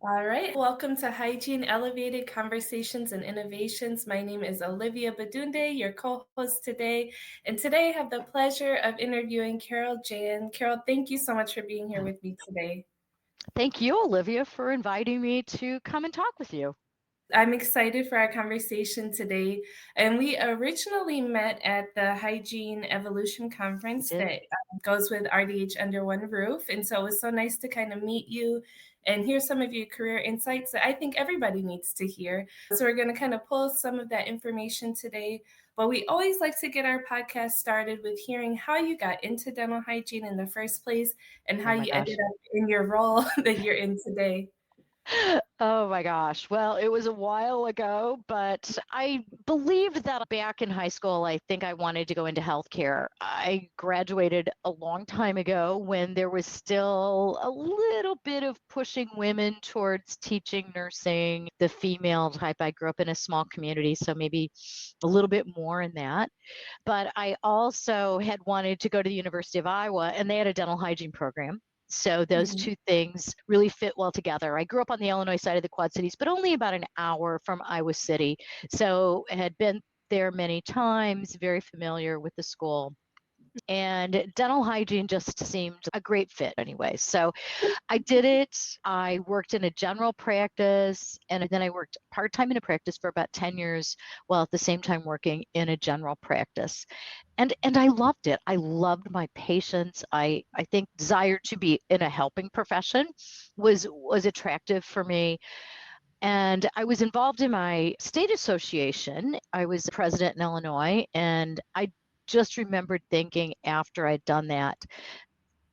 All right, welcome to Hygiene Elevated Conversations and Innovations. My name is Olivia Bodunde, your co-host today. And today I have the pleasure of interviewing Carol Jahn. Carol, thank you so much for being here with me today. Thank you, Olivia, for inviting me to come and talk with you. I'm excited for our conversation today. And we originally met at the Hygiene Evolution We Conference did. that goes with RDH Under One Roof. And so it was so nice to kind of meet you and hear some of your career insights that I think everybody needs to hear. So we're going to kind of pull some of that information today. But we always like to get our podcast started with hearing how you got into dental hygiene in the first place and how Oh my you ended gosh. up in your role that you're in today. Oh my gosh. Well, it was a while ago, but I believed that back in high school, I think I wanted to go into healthcare. I graduated a long time ago when there was still a little bit of pushing women towards teaching, nursing, the female type. I grew up in a small community, so maybe a little bit more in that. But I also had wanted to go to the University of Iowa, and they had a dental hygiene program. So those Mhm. two things really fit well together. I grew up on the Illinois side of the Quad Cities, but only about an hour from Iowa City. So I had been there many times, very familiar with the school. And dental hygiene just seemed a great fit anyway. So I did it. I worked in a general practice and then I worked part time in a practice for about 10 years while at the same time working in a general practice. And I loved it. I loved my patients. I think desire to be in a helping profession was attractive for me. And I was involved in my state association. I was president in Illinois and I just remembered thinking after I'd done that,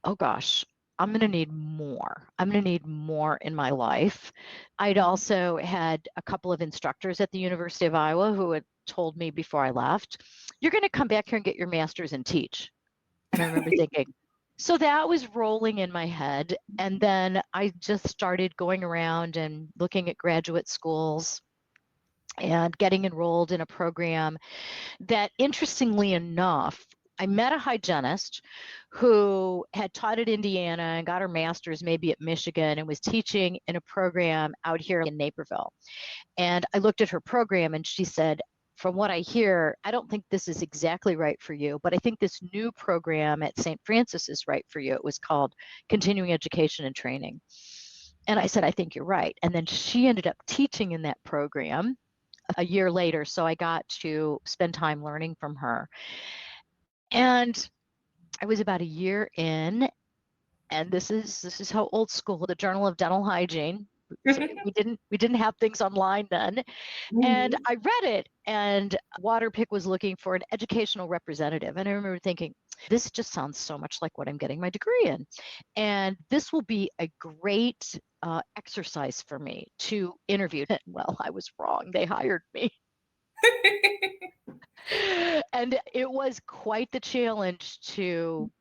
oh gosh, I'm going to need more. I'm going to need more in my life. I'd also had a couple of instructors at the University of Iowa who had told me before I left, you're going to come back here and get your master's and teach. And I remember thinking, so that was rolling in my head. And then I just started going around and looking at graduate schools and getting enrolled in a program that, interestingly enough, I met a hygienist who had taught at Indiana and got her master's maybe at Michigan and was teaching in a program out here in Naperville. And I looked at her program and she said, from what I hear, I don't think this is exactly right for you, but I think this new program at St. Francis is right for you. It was called Continuing Education and Training. And I said, I think you're right. And then she ended up teaching in that program a year later. So I got to spend time learning from her. And I was about a year in, and this is how old school, the Journal of Dental Hygiene. So we didn't have things online then. And Mhm. I read it, and Waterpik was looking for an educational representative. And I remember thinking, this just sounds so much like what I'm getting my degree in. And this will be a great exercise for me to interview. Well, I was wrong. They hired me. And it was quite the challenge to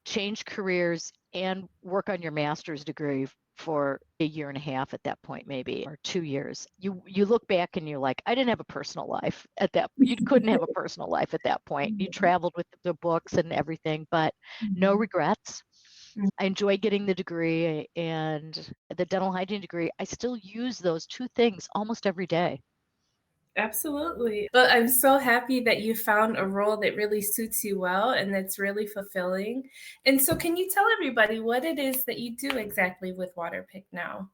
change careers and work on your master's degree for a year and a half at that point, maybe, or 2 years. You look back and you're like, I didn't have a personal life at that. You couldn't have a personal life at that point. You traveled with the books and everything, but no Mhm. regrets. I enjoy getting the degree and the dental hygiene degree. I still use those two things almost every day. Absolutely. But I'm so happy that you found a role that really suits you well and that's really fulfilling. And so, can you tell everybody what it is that you do exactly with Waterpick now?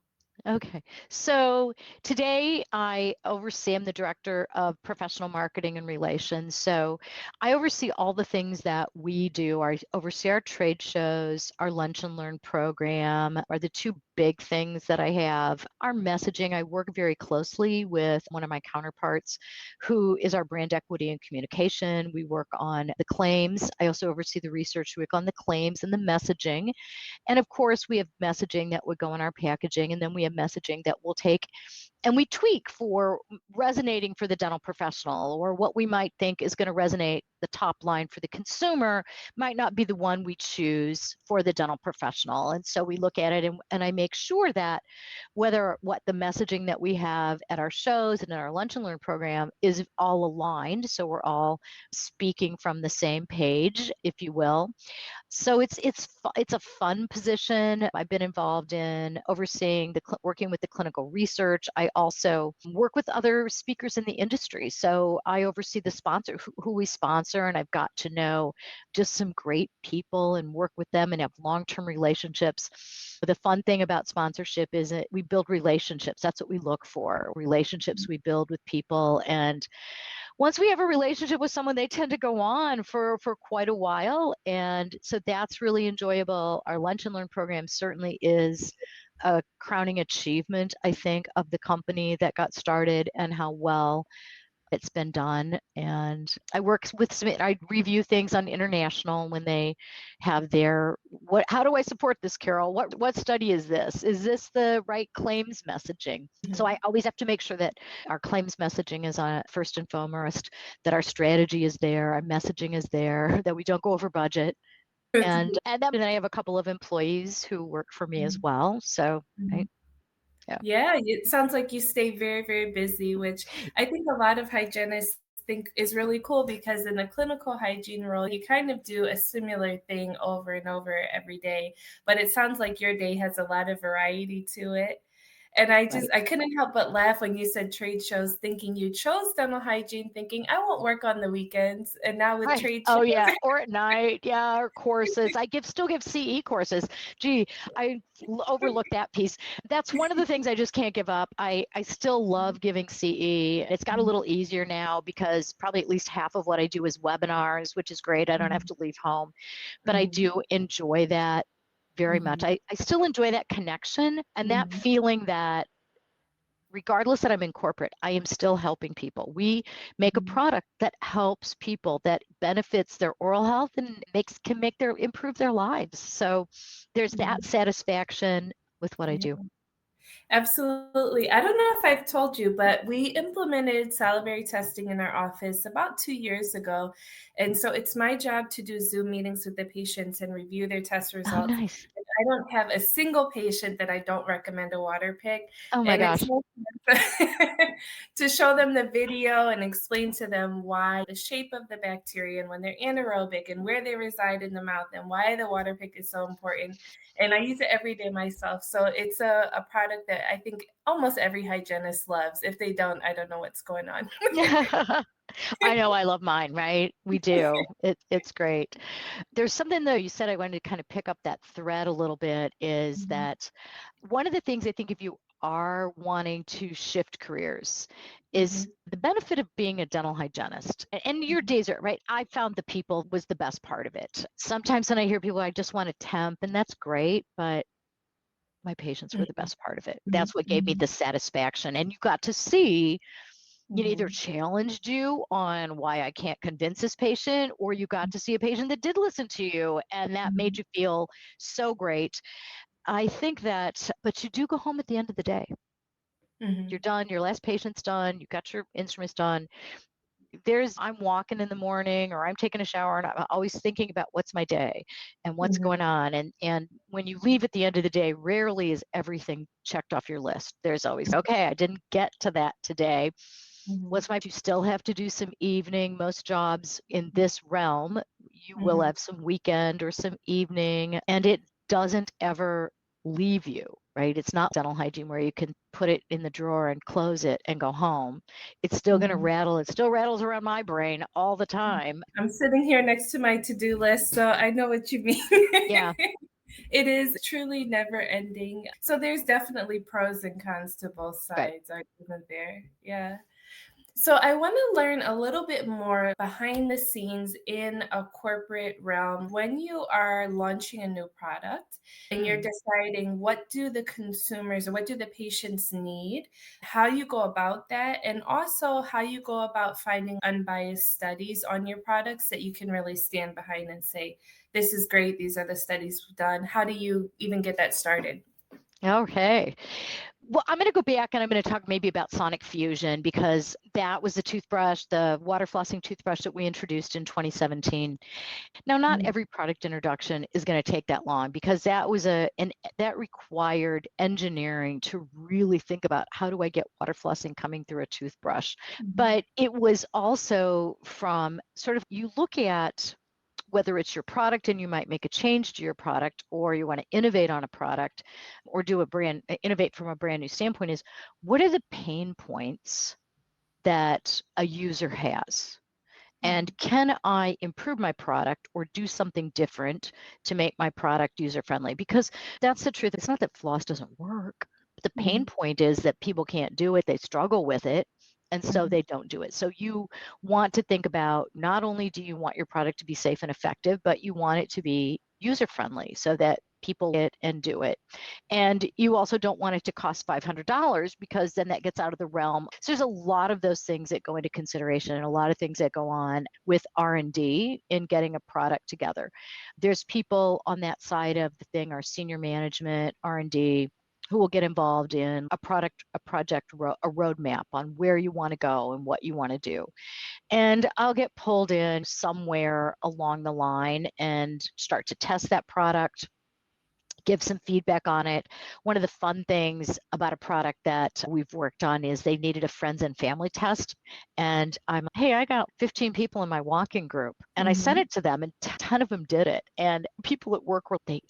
Okay. So today I oversee, I'm the director of professional marketing and relations. So I oversee all the things that we do. I oversee our trade shows, our lunch and learn program are the two big things that I have. Our messaging, I work very closely with one of my counterparts who is our brand equity and communication. We work on the claims. I also oversee the research. We work on the claims and the messaging. And of course, we have messaging that would go in our packaging, and then we have messaging that will take and we tweak for resonating for the dental professional, or what we might think is going to resonate the top line for the consumer might not be the one we choose for the dental professional. And so we look at it, and I make sure that what the messaging that we have at our shows and in our lunch and learn program is all aligned, so we're all speaking from the same page, if you will. So it's a fun position. I've been involved in overseeing working with the clinical research. I also work with other speakers in the industry. So I oversee the sponsor who we sponsor, and I've got to know just some great people and work with them and have long-term relationships. The fun thing about sponsorship is that we build relationships. That's what we look for. Relationships we build with people, and once we have a relationship with someone, they tend to go on for quite a while. And so that's really enjoyable. Our Lunch and Learn program certainly is a crowning achievement, I think, of the company that got started and how well it's been done. And I review things on international when they have how do I support this, Carol? What study is this? Is this the right claims messaging? So I always have to make sure that our claims messaging is on first and foremost, that our strategy is there, our messaging is there, that we don't go over budget. And then I have a couple of employees who work for me as well. So Yeah, it sounds like you stay very, very busy, which I think a lot of hygienists think is really cool, because in a clinical hygiene role, you kind of do a similar thing over and over every day. But it sounds like your day has a lot of variety to it. And right. I couldn't help but laugh when you said trade shows, thinking you chose dental hygiene, thinking I won't work on the weekends. And now with Right. trade Oh shows, yeah, or at night, yeah, or courses. I still give CE courses. Gee, I overlooked that piece. That's one of the things I just can't give up. I still love giving CE. It's got a little easier now because probably at least half of what I do is webinars, which is great. I don't have to leave home, but I do enjoy that very much. I still enjoy that connection and that feeling that regardless that I'm in corporate, I am still helping people. We make a product that helps people, that benefits their oral health and can improve their lives. So there's that satisfaction with what I do. Absolutely. I don't know if I've told you, but we implemented salivary testing in our office about 2 years ago. And so it's my job to do Zoom meetings with the patients and review their test Oh, results. nice. And I don't have a single patient that I don't recommend a water pick. Oh my And it's gosh. so fun to show them the video and explain to them why the shape of the bacteria and when they're anaerobic and where they reside in the mouth and why the water pick is so important. And I use it every day myself. So it's a product that I think almost every hygienist loves. If they don't, I don't know what's going on. I know I love mine, right? We do. It's great. There's something though, you said I wanted to kind of pick up that thread a little bit is that one of the things I think if you are wanting to shift careers is the benefit of being a dental hygienist. And your days are right. I found the people was the best part of it. Sometimes when I hear people, I just want to temp, and that's great, but my patients were the best part of it. That's what gave me the satisfaction. And you got to see it either challenged you on why I can't convince this patient, or you got to see a patient that did listen to you, and that made you feel so great. I think that, but you do go home at the end of the day. You're done, your last patient's done, you got your instruments done. I'm walking in the morning or I'm taking a shower and I'm always thinking about what's my day and what's going on. And when you leave at the end of the day, rarely is everything checked off your list. There's always, okay, I didn't get to that today. You still have to do some evening. Most jobs in this realm, you will have some weekend or some evening, and it doesn't ever leave you, right? It's not dental hygiene where you can put it in the drawer and close it and go home. It's still going to rattle. It still rattles around my brain all the time. I'm sitting here next to my to-do list, so I know what you mean. Yeah. It is truly never ending. So there's definitely pros and cons to both Right. sides, isn't there? Yeah. So I want to learn a little bit more behind the scenes in a corporate realm when you are launching a new product and you're deciding what do the consumers or what do the patients need, how you go about that, and also how you go about finding unbiased studies on your products that you can really stand behind and say, this is great, these are the studies we've done. How do you even get that started? Okay. Well, I'm going to go back and I'm going to talk maybe about Sonic Fusion, because that was the toothbrush, the water flossing toothbrush that we introduced in 2017. Now, not Mm. every product introduction is going to take that long, because that was that required engineering to really think about, how do I get water flossing coming through a toothbrush? But it was also from sort of, you look at whether it's your product and you might make a change to your product, or you want to innovate on a product, or innovate from a brand new standpoint, is what are the pain points that a user has? And can I improve my product or do something different to make my product user friendly? Because that's the truth. It's not that floss doesn't work. The pain point is that people can't do it, they struggle with it, and so they don't do it. So you want to think about, not only do you want your product to be safe and effective, but you want it to be user friendly so that people get it and do it. And you also don't want it to cost $500, because then that gets out of the realm. So there's a lot of those things that go into consideration, and a lot of things that go on with R&D in getting a product together. There's people on that side of the thing, our senior management, R&D, who will get involved in a project, a roadmap on where you want to go and what you want to do. And I'll get pulled in somewhere along the line and start to test that product, give some feedback on it. One of the fun things about a product that we've worked on is they needed a friends and family test. And hey, I got 15 people in my walking group, and I sent it to them, and 10 of them did it. And people at work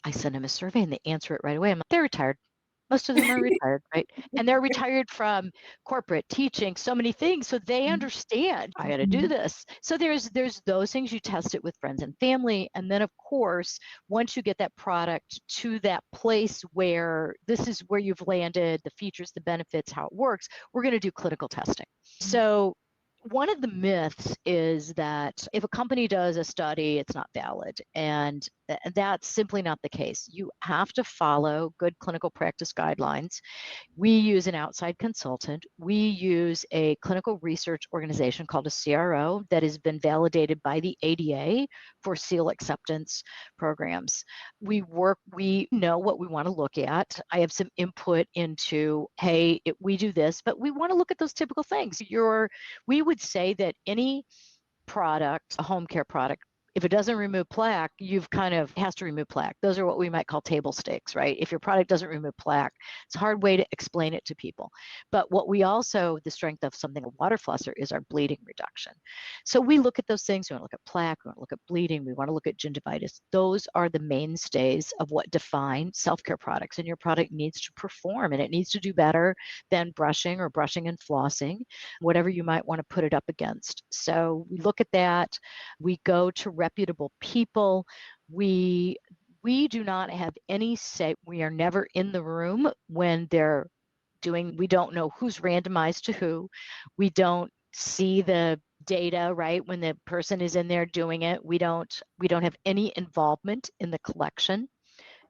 I sent them a survey and they answer it right away. I'm like, they're retired. Most of them are retired, right? And they're retired from corporate teaching, so many things. So they understand, I got to do this. So there's those things. You test it with friends and family. And then, of course, once you get that product to that place where this is where you've landed, the features, the benefits, how it works, we're going to do clinical testing. So one of the myths is that if a company does a study, it's not valid. And that's simply not the case. You have to follow good clinical practice guidelines. We use an outside consultant. We use a clinical research organization called a CRO that has been validated by the ADA for seal acceptance programs. We know what we want to look at. I have some input into, hey, we do this, but we want to look at those typical things. We would say that any product, a home care product, if it doesn't remove plaque, has to remove plaque. Those are what we might call table stakes, right? If your product doesn't remove plaque, it's a hard way to explain it to people. But the strength of something, a water flosser, is our bleeding reduction. So we look at those things. We want to look at plaque, we want to look at bleeding, we want to look at gingivitis. Those are the mainstays of what define self-care products. And your product needs to perform, and it needs to do better than brushing or brushing and flossing, whatever you might want to put it up against. So we look at that. We go to reputable people. We do not have any say. We are never in the room when they're doing, we don't know who's randomized to who. We don't see the data, right? When the person is in there doing it, we don't have any involvement in the collection.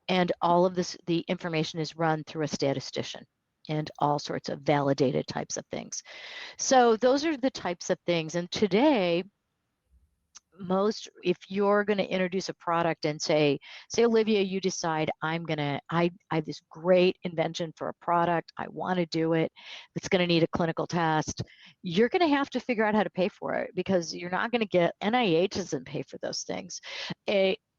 And all of this, the information is run through a statistician and all sorts of validated types of things. So those are the types of things. And today, if you're going to introduce a product and say Olivia, you decide I have this great invention for a product, I want to do it, it's going to need a clinical test, you're going to have to figure out how to pay for it, because you're not going to get, NIH doesn't pay for those things.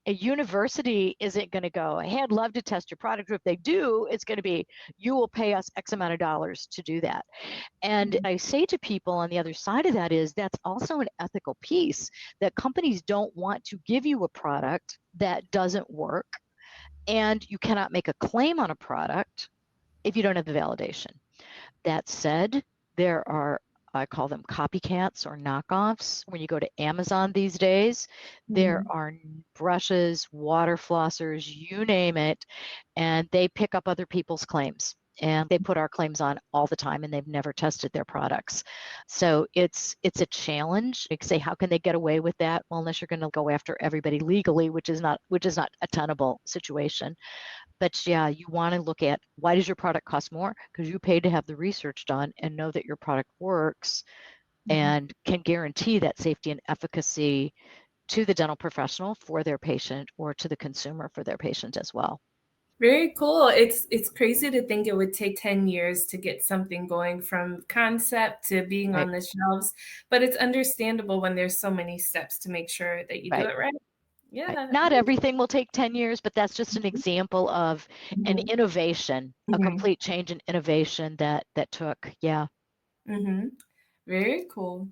A university isn't going to go, hey, I'd love to test your product. If they do, it's going to be, you will pay us X amount of dollars to do that. And I say to people on the other side of that is, that's also an ethical piece, that companies don't want to give you a product that doesn't work, and you cannot make a claim on a product if you don't have the validation. That said, there are, I call them copycats or knockoffs. When you go to Amazon these days, there are brushes, water flossers, you name it, and they pick up other people's claims. And they put our claims on all the time, and they've never tested their products. So it's a challenge. You say, how can they get away with that? Well, unless you're going to go after everybody legally, which is not a tenable situation. But yeah, you want to look at, why does your product cost more? Because you paid to have the research done and know that your product works and can guarantee that safety and efficacy to the dental professional for their patient, or to the consumer for their patient as well. Very cool. It's crazy to think it would take 10 years to get something going from concept to being Right, on the shelves, but it's understandable when there's so many steps to make sure that you do right. it right. Right. Yeah. Not everything will take 10 years, but that's just an example of an Mhm. innovation, a Mhm. complete change in innovation that took. Yeah. Mhm. Very cool.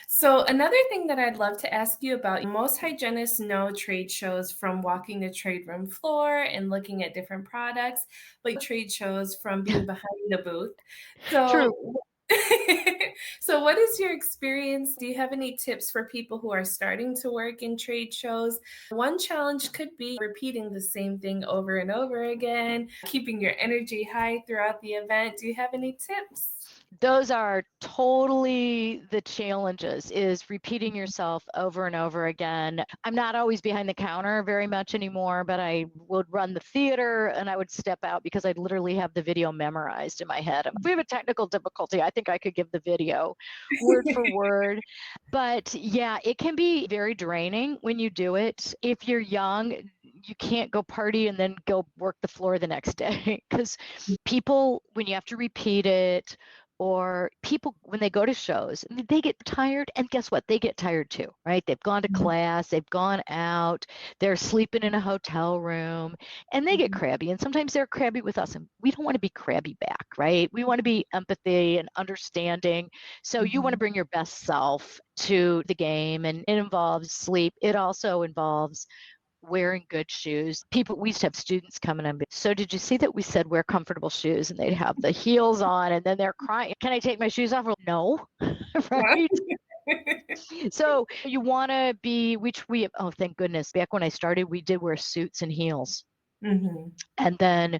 So, another thing that I'd love to ask you about, most hygienists know trade shows from walking the trade room floor and looking at different products, but trade shows from being behind the booth. True. So, so what is your experience? Do you have any tips for people who are starting to work in trade shows? One challenge could be repeating the same thing over and over again, keeping your energy high throughout the event. Do you have any tips? Those are totally the challenges, is repeating yourself over and over again. I'm not always behind the counter very much anymore, but I would run the theater and I would step out because I'd literally have the video memorized in my head. If we have a technical difficulty, I think I could give the video word for word. But yeah, it can be very draining when you do it. If you're young, you can't go party and then go work the floor the next day because people, when you have to repeat it, or people when they go to shows, they get tired, and guess what, they get tired too, right? They've gone to class, they've gone out, they're sleeping in a hotel room, and they get Mhm. crabby, and sometimes they're crabby with us, and we don't want to be crabby back, right? We want to be empathy and understanding. So you want to Mhm. bring your best self to the game, and it involves sleep. It also involves wearing good shoes. People, we used to have students coming in. So did you see that we said wear comfortable shoes, and they'd have the heels on, and then they're crying, can I take my shoes off? Well, no. Right. So you want to be, which we, oh, thank goodness. Back when I started, we did wear suits and heels. Mhm. And then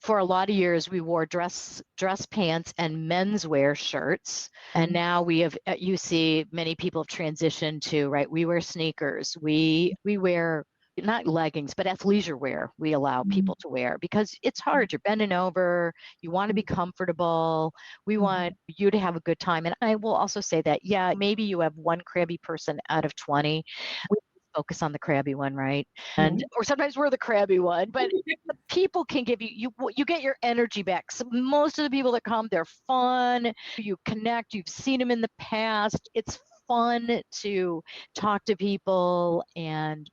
for a lot of years, we wore dress pants and menswear shirts. And now we have, you see, many people have transitioned to, right, we wear sneakers. We wear not leggings, but athleisure wear we allow Mhm. people to wear because it's hard. You're bending over. You want to be comfortable. We want Mhm. you to have a good time. And I will also say that, yeah, maybe you have one crabby person out of 20. We focus on the crabby one, right? And Mhm. or sometimes we're the crabby one, but people can give you get your energy back. So most of the people that come, they're fun. You connect. You've seen them in the past. It's fun to talk to people and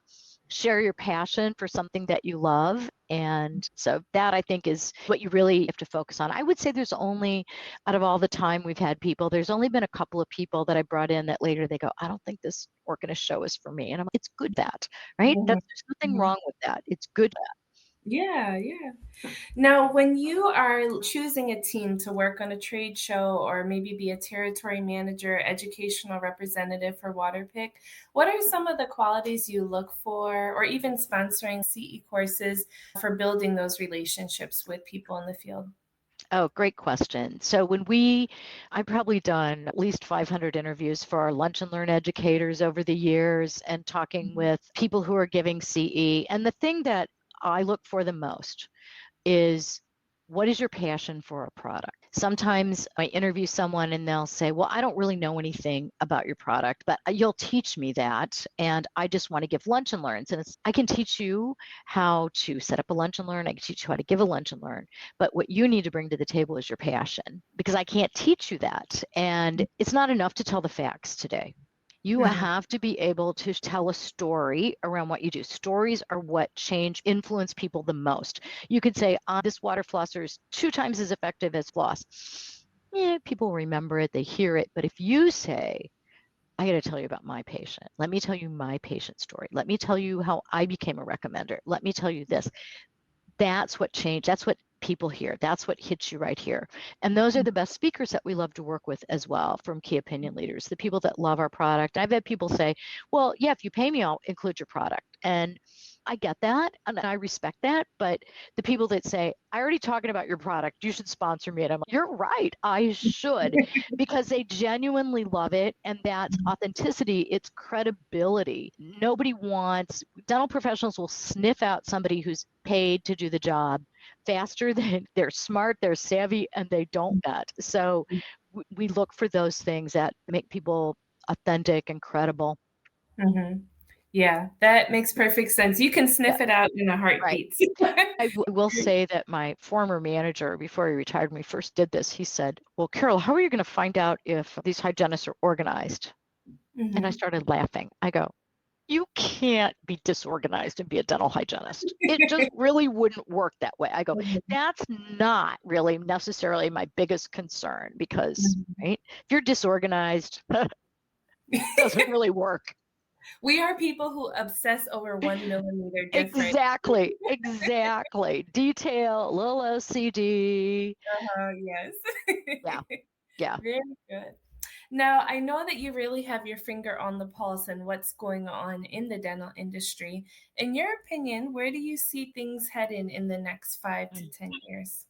share your passion for something that you love. And so that, I think, is what you really have to focus on. I would say there's only, out of all the time we've had people, there's only been a couple of people that I brought in that later they go, I don't think this work in a show is for me. And I'm like, it's good that, right? Mhm. There's nothing Mhm. wrong with that. It's good. Yeah, yeah. Now, when you are choosing a team to work on a trade show or maybe be a territory manager, educational representative for Waterpick, what are some of the qualities you look for, or even sponsoring CE courses for building those relationships with people in the field? Oh, great question. So I've probably done at least 500 interviews for our lunch and learn educators over the years and talking Mhm. with people who are giving CE. And the thing that I look for the most is, what is your passion for a product? Sometimes I interview someone and they'll say, well, I don't really know anything about your product, but you'll teach me that. And I just want to give lunch and learns. And I can teach you how to set up a lunch and learn. I can teach you how to give a lunch and learn. But what you need to bring to the table is your passion, because I can't teach you that. And it's not enough to tell the facts today. You Mhm. have to be able to tell a story around what you do. Stories are what influence people the most. You could say, this water flosser is 2 times as effective as floss. Yeah, people remember it, they hear it. But if you say, I got to tell you about my patient, let me tell you my patient story, let me tell you how I became a recommender, let me tell you this, that's what changed. That's what people hear. That's what hits you right here. And those are the best speakers that we love to work with as well, from key opinion leaders, the people that love our product. I've had people say, well, yeah, if you pay me, I'll include your product. And I get that and I respect that. But the people that say, I already talking about your product, you should sponsor me. And I'm like, you're right, I should, because they genuinely love it. And that's authenticity, it's credibility. Nobody wants, dental professionals will sniff out somebody who's paid to do the job faster than they're smart, they're savvy, and they don't vet. So we look for those things that make people authentic and credible. Mhm. Yeah, that makes perfect sense. You can Yeah, sniff it out in a right. heartbeat. I will say that my former manager, before he retired when we first did this, he said, "Well, Carol, how are you going to find out if these hygienists are organized?" And I Mhm. started laughing. I go, "You can't be disorganized and be a dental hygienist. It just really wouldn't work that way." I go, Mhm. "That's not really necessarily my biggest concern because, Mhm. right, if you're disorganized, it doesn't really work." We are people who obsess over 1 millimeter difference. Exactly, exactly. Detail, a little OCD. Yes. Yeah, yeah. Very good. Now, I know that you really have your finger on the pulse and what's going on in the dental industry. In your opinion, where do you see things heading in the next 5 to Mm. 10 years?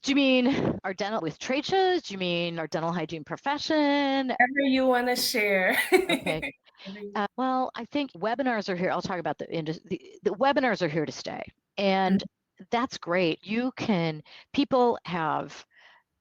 Do you mean our dental with trade shows? Do you mean our dental hygiene profession? Whatever you want to share. Okay. Whatever you- Well, I think webinars are here. I'll talk about the webinars are here to stay. And that's great. People have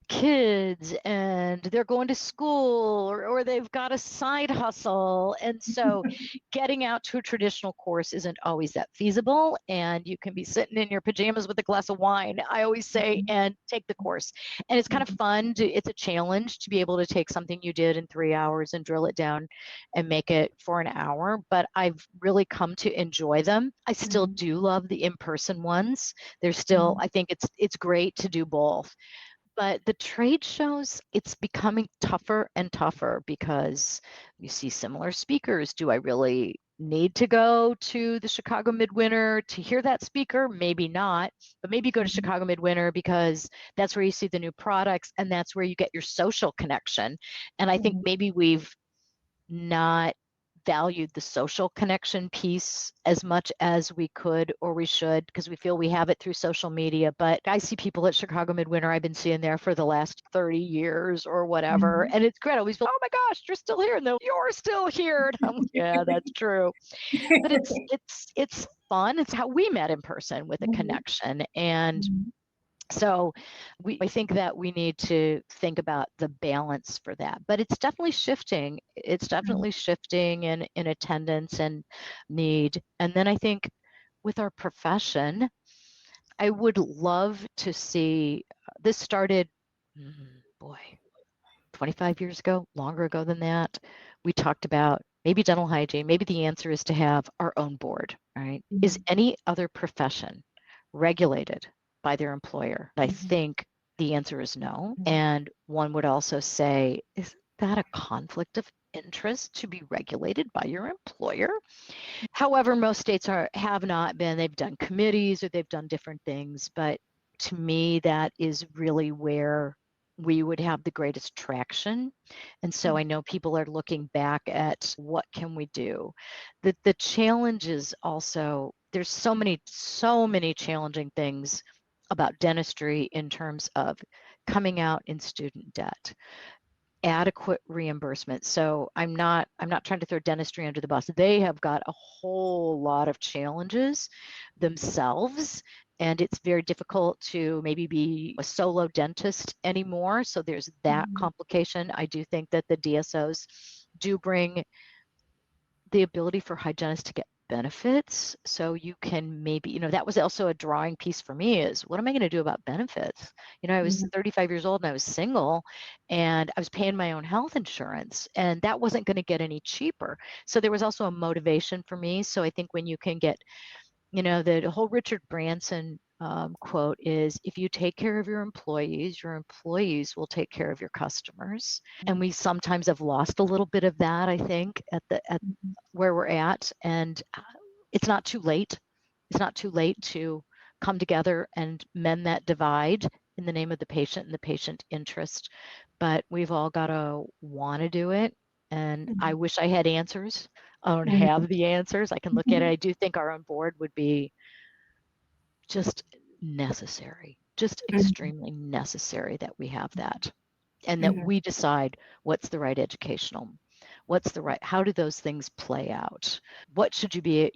kids and they're going to school or they've got a side hustle. And so getting out to a traditional course isn't always that feasible. And you can be sitting in your pajamas with a glass of wine, I always say, and take the course. And it's kind of fun. It's a challenge to be able to take something you did in 3 hours and drill it down and make it for an hour. But I've really come to enjoy them. I still do love the in-person ones. There's still, I think it's great to do both, but the trade shows, it's becoming tougher and tougher because you see similar speakers. Do I really need to go to the Chicago Midwinter to hear that speaker? Maybe not, but maybe go to Chicago Midwinter because that's where you see the new products and that's where you get your social connection. And I think maybe we've not valued the social connection piece as much as we could or we should because we feel we have it through social media. But I see people at Chicago Midwinter I've been seeing there for the last 30 years or whatever. And it's great. I always feel, oh my gosh, you're still here. No, you're still here. And I'm like, yeah, that's true. But it's fun. It's how we met in person with a connection. And so I think that we need to think about the balance for that. But it's definitely shifting. It's definitely shifting in attendance and need. And then I think with our profession, I would love to see this started, boy, 25 years ago, longer ago than that. We talked about maybe dental hygiene. Maybe the answer is to have our own board, right? Is any other profession regulated by their employer? I think the answer is no. And one would also say, is that a conflict of interest to be regulated by your employer? However, most states have not been. They've done committees or they've done different things, but to me, that is really where we would have the greatest traction. And so I know people are looking back at what can we do. The challenge is also there's so many challenging things about dentistry in terms of coming out in student debt, adequate reimbursement. So I'm not trying to throw dentistry under the bus. They have got a whole lot of challenges themselves, and it's very difficult to maybe be a solo dentist anymore. So there's that complication. I do think that the DSOs do bring the ability for hygienists to get benefits. So you can maybe, that was also a drawing piece for me is what am I going to do about benefits? I was 35 years old and I was single and I was paying my own health insurance and that wasn't going to get any cheaper. So there was also a motivation for me. So I think when you can get, the whole Richard Branson quote is if you take care of your employees will take care of your customers. And we sometimes have lost a little bit of that, I think, at where we're at. And it's not too late. It's not too late to come together and mend that divide in the name of the patient and the patient interest. But we've all got to want to do it. And I wish I had answers. I don't have the answers. I can look at it. I do think our own board would be just necessary, just extremely necessary that we have that and that we decide what's the right educational, how do those things play out? What should you be,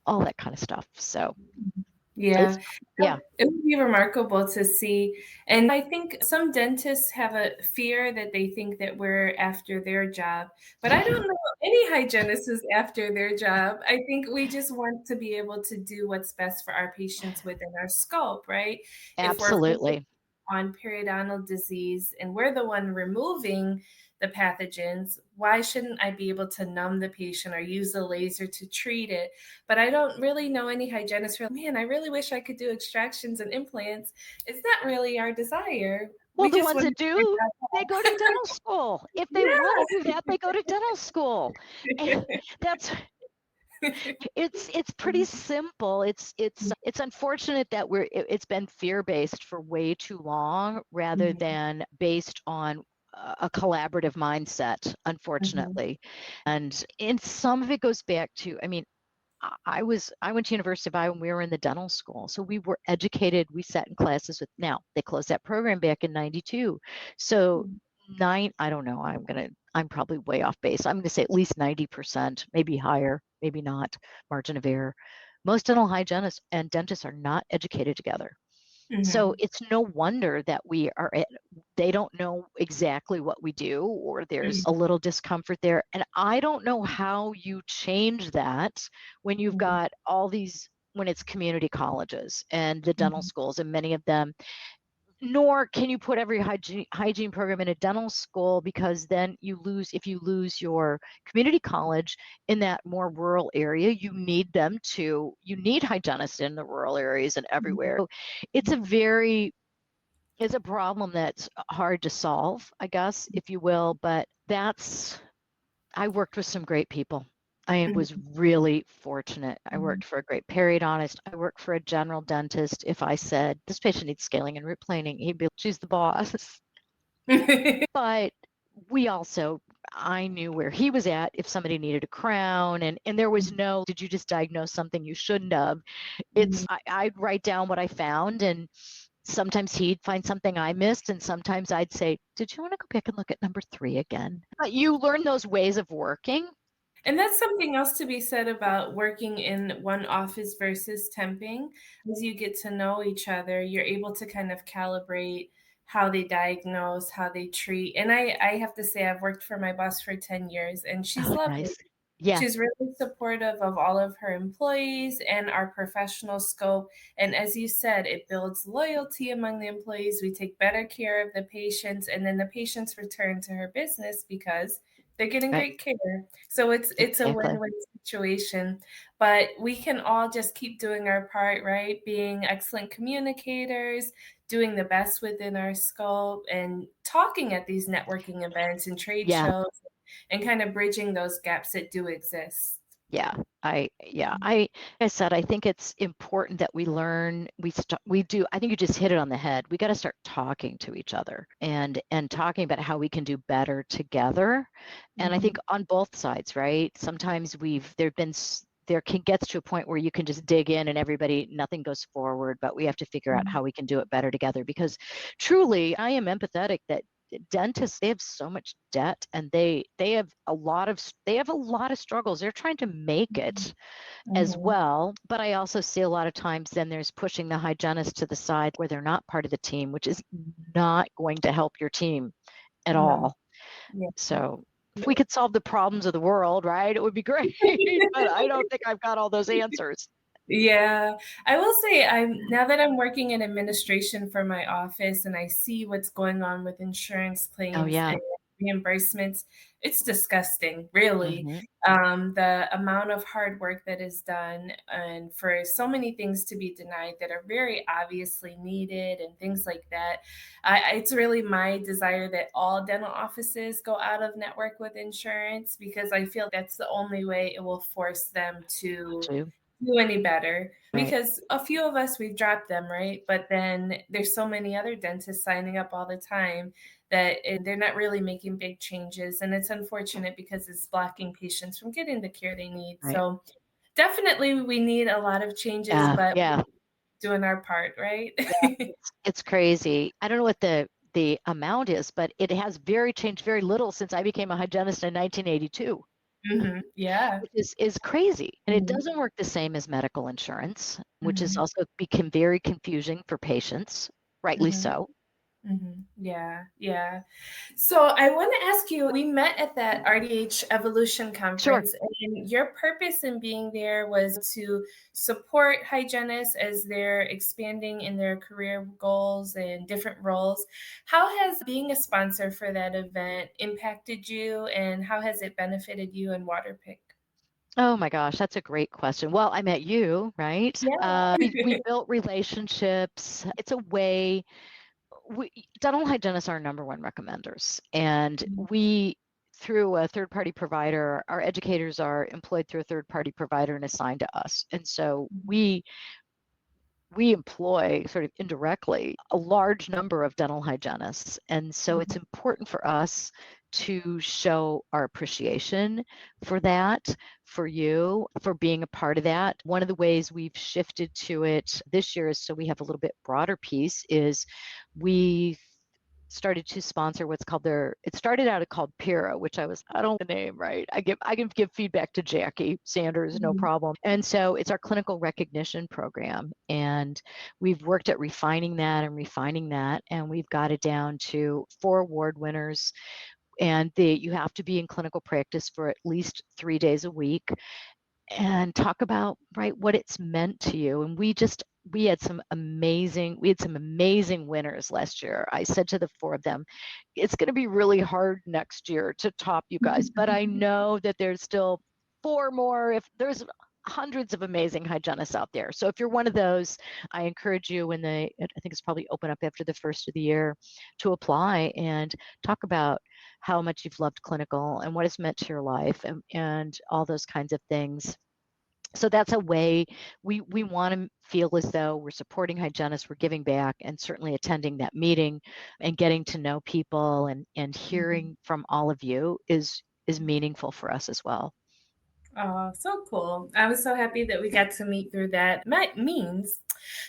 all that kind of stuff. So Yeah. it's, yeah. It would be remarkable to see. And I think some dentists have a fear that they think that we're after their job. But I don't know any hygienist is after their job. I think we just want to be able to do what's best for our patients within our scope, right? If we're focused Absolutely. on periodontal disease and we're the one removing the pathogens, why shouldn't I be able to numb the patient or use a laser to treat it? But I don't really know any hygienists who are, man, I really wish I could do extractions and implants. It's not really our desire. Well, We the just ones want that do, they go to dental school. If they want to do that, they go to dental school. And to that's yeah. it's pretty simple. It's unfortunate that it's been fear-based for way too long rather Mhm, than based on a collaborative mindset, mhm, unfortunately. And some of it goes back to, I mean, I went to University of Iowa and we were in the dental school. So we were educated. We sat in classes with, now they closed that program back in 92. So mhm, I don't know, I'm probably way off base. I'm gonna say at least 90%, maybe higher, maybe not, margin of error. Most dental hygienists and dentists are not educated together. So mhm, it's no wonder that they don't know exactly what we do, or there's a mhm, little discomfort there. And I don't know how you change that when you've mhm, got when it's community colleges and the dental mhm, schools, and many of them, nor can you put every hygiene program in a dental school, because then if you lose your community college in that more rural area, you need hygienists in the rural areas and mhm, everywhere. So it's a very it's a problem that's hard to solve, I guess, if you will, but I worked with some great people. I was mhm, really fortunate. I mhm. worked for a great periodontist. I worked for a general dentist. If I said, this patient needs scaling and root planing, he'd be, she's the boss. But we also, I knew where he was at if somebody needed a crown, and there was no, did you just diagnose something you shouldn't have? I'd write down what I found, and sometimes he'd find something I missed, and sometimes I'd say, did you want to go back and look at number 3 again? But you learn those ways of working. And that's something else to be said about working in one office versus temping. As you get to know each other, you're able to kind of calibrate how they diagnose, how they treat. And I have to say, I've worked for my boss for 10 years, and she's Oh, lovely. nice. Yeah, She's really supportive of all of her employees and our professional scope. And as you said, it builds loyalty among the employees. We take better care of the patients, and then the patients return to her business because they're getting right. great care. So it's a Exactly. win-win situation. But we can all just keep doing our part, right? Being excellent communicators, doing the best within our scope, and talking at these networking events and trade Yeah. shows and kind of bridging those gaps that do exist. Yeah, like I said, I think it's important that we learn, we do, I think you just hit it on the head. We got to start talking to each other and talking about how we can do better together. And I think Mhm, on both sides, right? Sometimes there can gets to a point where you can just dig in and nothing goes forward, but we have to figure out mhm, how we can do it better together, because truly I am empathetic that dentists, they have so much debt, and they have a lot of struggles. They're trying to make mhm, it as mhm. well, but I also see a lot of times then there's pushing the hygienist to the side where they're not part of the team, which is not going to help your team at No. all. Yeah. So if we could solve the problems of the world, right, it would be great. But I don't think I've got all those answers. Yeah, I will say I'm now that I'm working in administration for my office and I see what's going on with insurance Oh claims yeah. and reimbursements, it's disgusting, really. Hmm. The amount of hard work that is done and for so many things to be denied that are very obviously needed and things like that. It's really my desire that all dental offices go out of network with insurance because I feel that's the only way it will force them to Too. do any better Right. because a few of us we've dropped them, right? But then there's so many other dentists signing up all the time that they're not really making big changes, and it's unfortunate because it's blocking patients from getting the care they need. Right. So definitely we need a lot of changes, Yeah. but Yeah. we're doing our part, right? Yeah, it's crazy. I don't know what the amount is, but it has changed very little since I became a hygienist in 1982, Mhm. Yeah. which is crazy. And it Mhm. doesn't work the same as medical insurance, which is Mhm. also become very confusing for patients, rightly Mhm. so. Yeah, yeah. So I want to ask you, we met at that RDH Evolution Sure. conference, and your purpose in being there was to support hygienists as they're expanding in their career goals and different roles. How has being a sponsor for that event impacted you, and how has it benefited you in Waterpick? Oh my gosh, that's a great question. Well, I met you, right? Yeah. We built relationships. It's a way we dental hygienists are our number one recommenders, and we through a third party provider, our educators are employed through a third party provider and assigned to us. And so we employ sort of indirectly a large number of dental hygienists. And so it's important for us to show our appreciation for that, for you, for being a part of that. One of the ways we've shifted to it this year is so we have a little bit broader piece is we started to sponsor what's called it started out called Pira, which I don't know the name right. I can give feedback to Jackie Sanders, no problem. And so it's our clinical recognition program. And we've worked at refining that, and we've got it down to 4 award winners. And you have to be in clinical practice for at least 3 days a week and talk about what it's meant to you. And we had some amazing winners last year. I said to the 4 of them, it's going to be really hard next year to top you guys, but I know that there's still 4 more. If there's hundreds of amazing hygienists out there. So if you're one of those, I encourage you I think it's probably open up after the first of the year to apply and talk about how much you've loved clinical and what it's meant to your life and all those kinds of things. So that's a way we want to feel as though we're supporting hygienists, we're giving back, and certainly attending that meeting and getting to know people and hearing from all of you is meaningful for us as well. Oh, so cool. I was so happy that we got to meet through that means.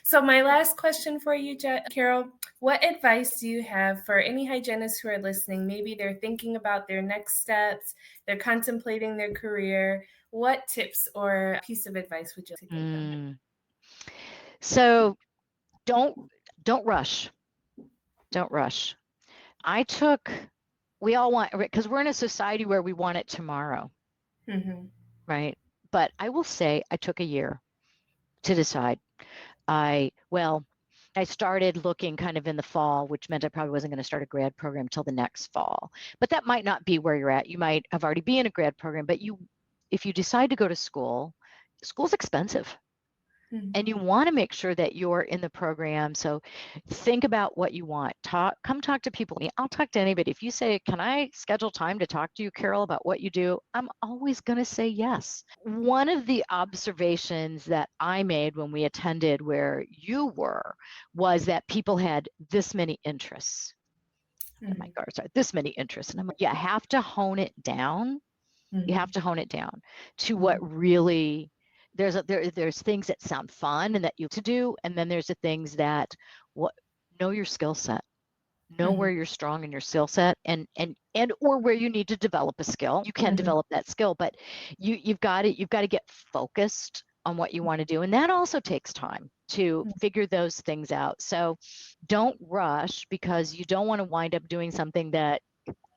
So my last question for you, Carol, what advice do you have for any hygienists who are listening? Maybe they're thinking about their next steps, they're contemplating their career. What tips or piece of advice would you like to give them? So don't rush. Don't rush. We all want, because we're in a society where we want it tomorrow, right? But I will say I took a year to decide. I started looking kind of in the fall, which meant I probably wasn't going to start a grad program till the next fall. But that might not be where you're at. You might have already been in a grad program, but if you decide to go to school, school's expensive. And you want to make sure that you're in the program. So think about what you want. Come talk to people. I'll talk to anybody. If you say, can I schedule time to talk to you, Carol, about what you do? I'm always going to say yes. One of the observations that I made when we attended where you were was that people had this many interests. Oh my God, sorry, this many interests. And I'm like, you have to hone it down. You have to hone it down to what really there's things that sound fun and that you to do, and then there's the things that know your skill set, know where you're strong in your skill set, and or where you need to develop a skill. You can develop that skill, but you've got to get focused on what you want to do, and that also takes time to figure those things out. So don't rush, because you don't want to wind up doing something that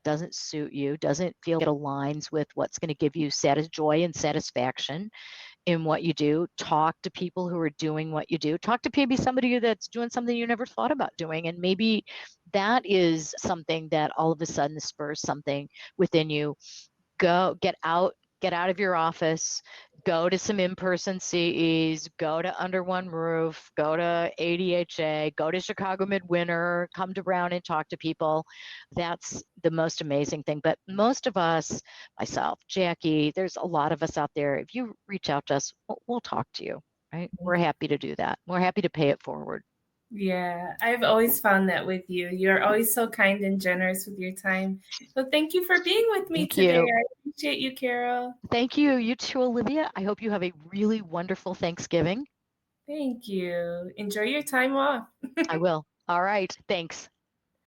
doesn't suit you, doesn't feel it aligns with what's going to give you joy and satisfaction in what you do. Talk to people who are doing what you do. Talk to maybe somebody that's doing something you never thought about doing, and maybe that is something that all of a sudden spurs something within you. Get out of your office, go to some in-person CEs, go to Under One Roof, go to ADHA, go to Chicago Midwinter, come to Brown and talk to people. That's the most amazing thing. But most of us, myself, Jackie, there's a lot of us out there. If you reach out to us, we'll talk to you, right? We're happy to do that. We're happy to pay it forward. Yeah, I've always found that with you. You're always so kind and generous with your time. So thank you for being with me today. I appreciate you, Carol. Thank you. You too, Olivia. I hope you have a really wonderful Thanksgiving. Thank you. Enjoy your time off. I will. All right. Thanks.